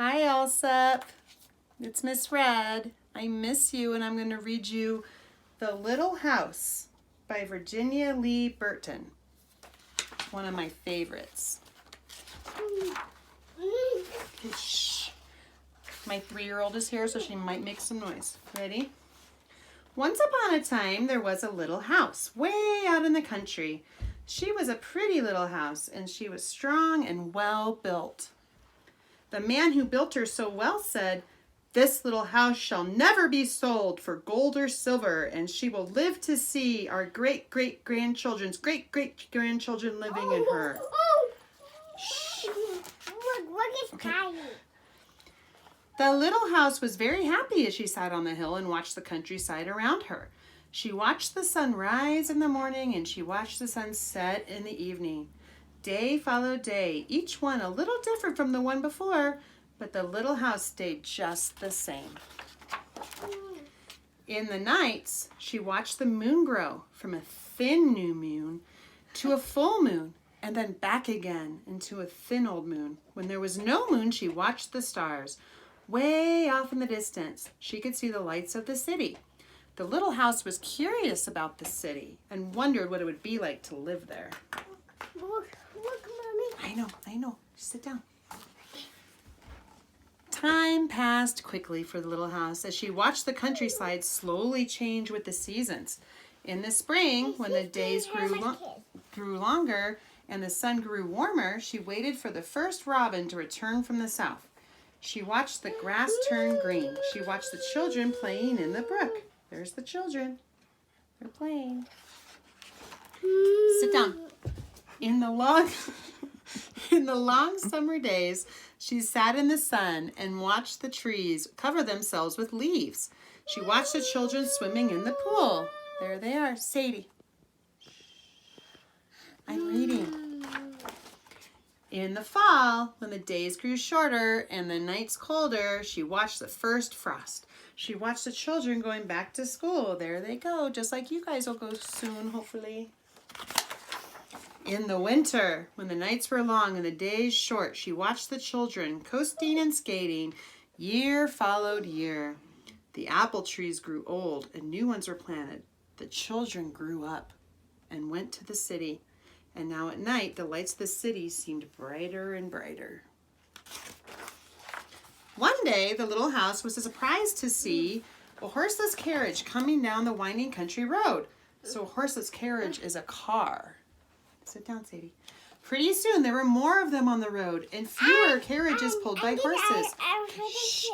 Hi, Alsep. It's Miss Red. I miss you, and I'm going to read you The Little House by Virginia Lee Burton. One of my favorites. Okay, shh. My 3-year-old is here, so she might make some noise. Ready? Once upon a time, there was a little house way out in the country. She was a pretty little house, and she was strong and well built. The man who built her so well said, "This little house shall never be sold for gold or silver, and she will live to see our great-great-grandchildren's great-great-grandchildren living in her." Shh. Okay. The little house was very happy as she sat on the hill and watched the countryside around her. She watched the sun rise in the morning, and she watched the sun set in the evening. Day followed day, each one a little different from the one before, but the little house stayed just the same. In the nights, she watched the moon grow from a thin new moon to a full moon, and then back again into a thin old moon. When there was no moon, she watched the stars. Way off in the distance, she could see the lights of the city. The little house was curious about the city and wondered what it would be like to live there. Look, Mommy. I know. Sit down. Time passed quickly for the little house as she watched the countryside slowly change with the seasons. In the spring, when the days grew longer and the sun grew warmer, she waited for the first robin to return from the south. She watched the grass turn green. She watched the children playing in the brook. There's the children. They're playing. Sit down. In the long summer days, she sat in the sun and watched the trees cover themselves with leaves. She watched the children swimming in the pool. There they are. Sadie. I'm reading. In the fall, when the days grew shorter and the nights colder, she watched the first frost. She watched the children going back to school. There they go, just like you guys will go soon, hopefully. In the winter, when the nights were long and the days short, she watched the children coasting and skating. Year followed year. The apple trees grew old and new ones were planted. The children grew up and went to the city. And now at night, the lights of the city seemed brighter and brighter. One day, the little house was surprised to see a horseless carriage coming down the winding country road. So a horseless carriage is a car. Sit down, Sadie. Pretty soon, there were more of them on the road and fewer carriages pulled by horses. Shh.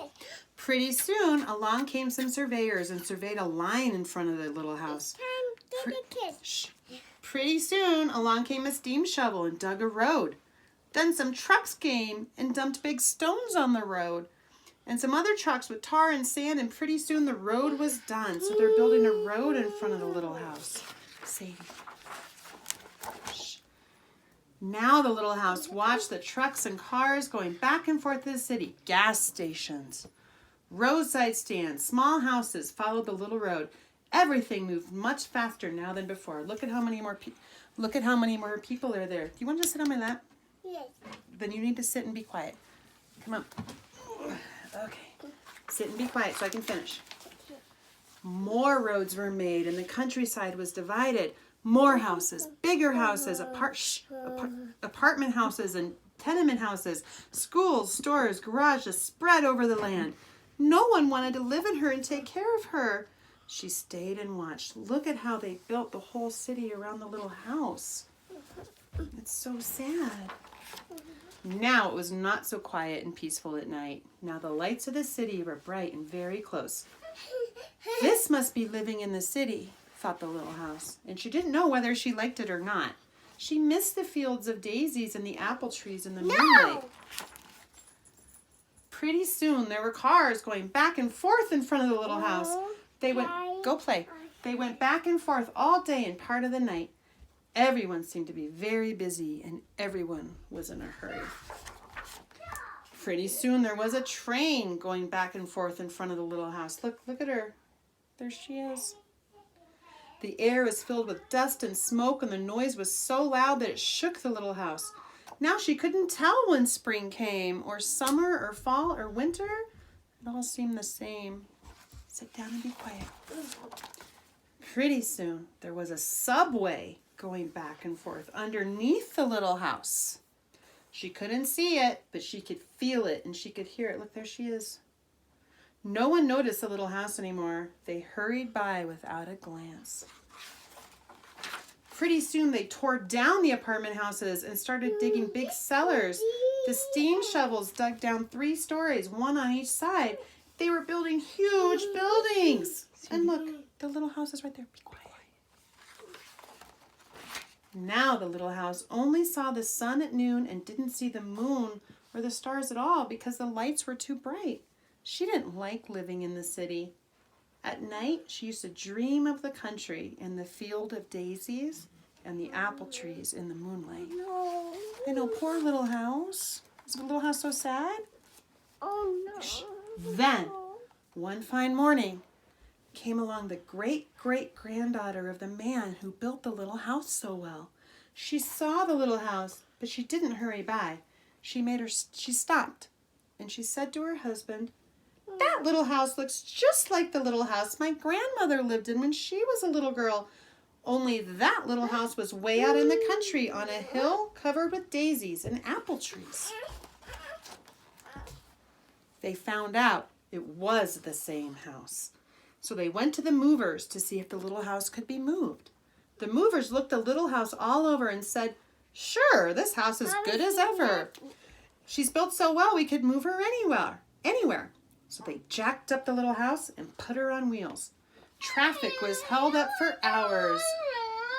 Pretty soon, along came some surveyors and surveyed a line in front of the little house. Shh. Pretty soon, along came a steam shovel and dug a road. Then some trucks came and dumped big stones on the road. And some other trucks with tar and sand, and pretty soon the road was done. So they're building a road in front of the little house. Sadie. Shh. Now the little house watched the trucks and cars going back and forth to the city. Gas stations, roadside stands, small houses followed the little road. Everything moved much faster now than before. Look at how many more people are there. Do you want to sit on my lap? Yes. Then you need to sit and be quiet. Come on. Okay. Sit and be quiet so I can finish. More roads were made and the countryside was divided. More houses, bigger houses, apartment houses and tenement houses, schools, stores, garages spread over the land. No one wanted to live in her and take care of her. She stayed and watched. Look at how they built the whole city around the little house. It's so sad. Now it was not so quiet and peaceful at night. Now the lights of the city were bright and very close. This must be living in the city, thought the little house, and she didn't know whether she liked it or not. She missed the fields of daisies and the apple trees in the moonlight. Pretty soon there were cars going back and forth in front of the little house. Go play. They went back and forth all day and part of the night. Everyone seemed to be very busy and everyone was in a hurry. Pretty soon there was a train going back and forth in front of the little house. Look at her. There she is. The air was filled with dust and smoke and the noise was so loud that it shook the little house. Now she couldn't tell when spring came, or summer, or fall, or winter. It all seemed the same. Sit down and be quiet. Pretty soon, there was a subway going back and forth underneath the little house. She couldn't see it, but she could feel it and she could hear it. Look, there she is. No one noticed the little house anymore. They hurried by without a glance. Pretty soon, they tore down the apartment houses and started digging big cellars. The steam shovels dug down 3 stories, one on each side. They were building huge buildings. And look, the little house is right there. Be quiet. Now the little house only saw the sun at noon and didn't see the moon or the stars at all because the lights were too bright. She didn't like living in the city. At night, she used to dream of the country and the field of daisies and the apple trees in the moonlight. No. I know, poor little house. Is the little house so sad? Oh no. Then, one fine morning, came along the great-great-granddaughter of the man who built the little house so well. She saw the little house, but she didn't hurry by. She stopped, and she said to her husband, "That little house looks just like the little house my grandmother lived in when she was a little girl. Only that little house was way out in the country on a hill covered with daisies and apple trees." They found out it was the same house. So they went to the movers to see if the little house could be moved. The movers looked the little house all over and said, "Sure, this house is good as ever. She's built so well we could move her anywhere." So they jacked up the little house and put her on wheels. Traffic was held up for hours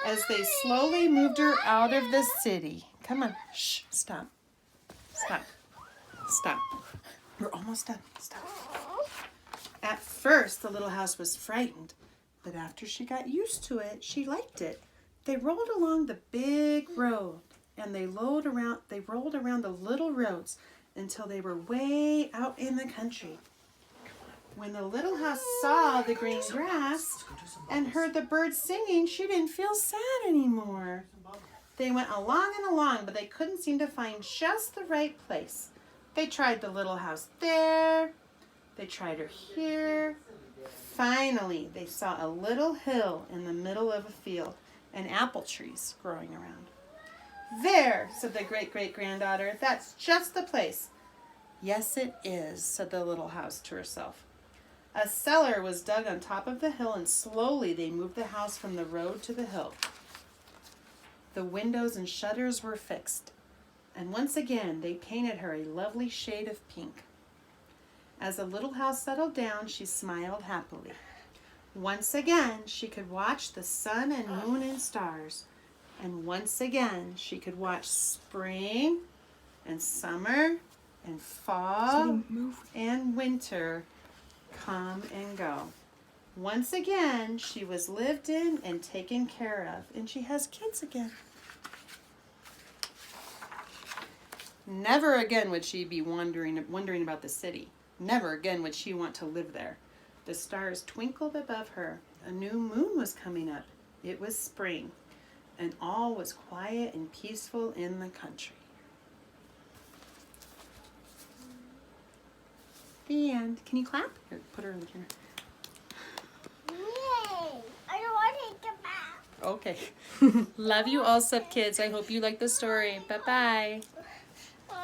as they slowly moved her out of the city. Come on, shh, stop. We're almost done, stop. At first, the little house was frightened, but after she got used to it, she liked it. They rolled along the big road, and they rolled around the little roads until they were way out in the country. When the little house saw the green grass and heard the birds singing, she didn't feel sad anymore. They went along and along, but they couldn't seem to find just the right place. They tried the little house there. They tried her here. Finally, they saw a little hill in the middle of a field and apple trees growing around. "There," said the great-great-granddaughter. "That's just the place." "Yes, it is," said the little house to herself. A cellar was dug on top of the hill, and slowly they moved the house from the road to the hill. The windows and shutters were fixed, and once again they painted her a lovely shade of pink. As the little house settled down, she smiled happily. Once again, she could watch the sun and moon and stars. And once again, she could watch spring and summer and fall and winter come and go. Once again, she was lived in and taken care of, and she has kids again. Never again would she be wondering about the city. Never again would she want to live there. The stars twinkled above her. A new moon was coming up. It was spring, and all was quiet and peaceful in the country. The end. Can you clap? Here, put her in the camera. Yay! I don't want to take a bath. Okay. Love you all, Sub Kids. I hope you like the story. Bye-bye.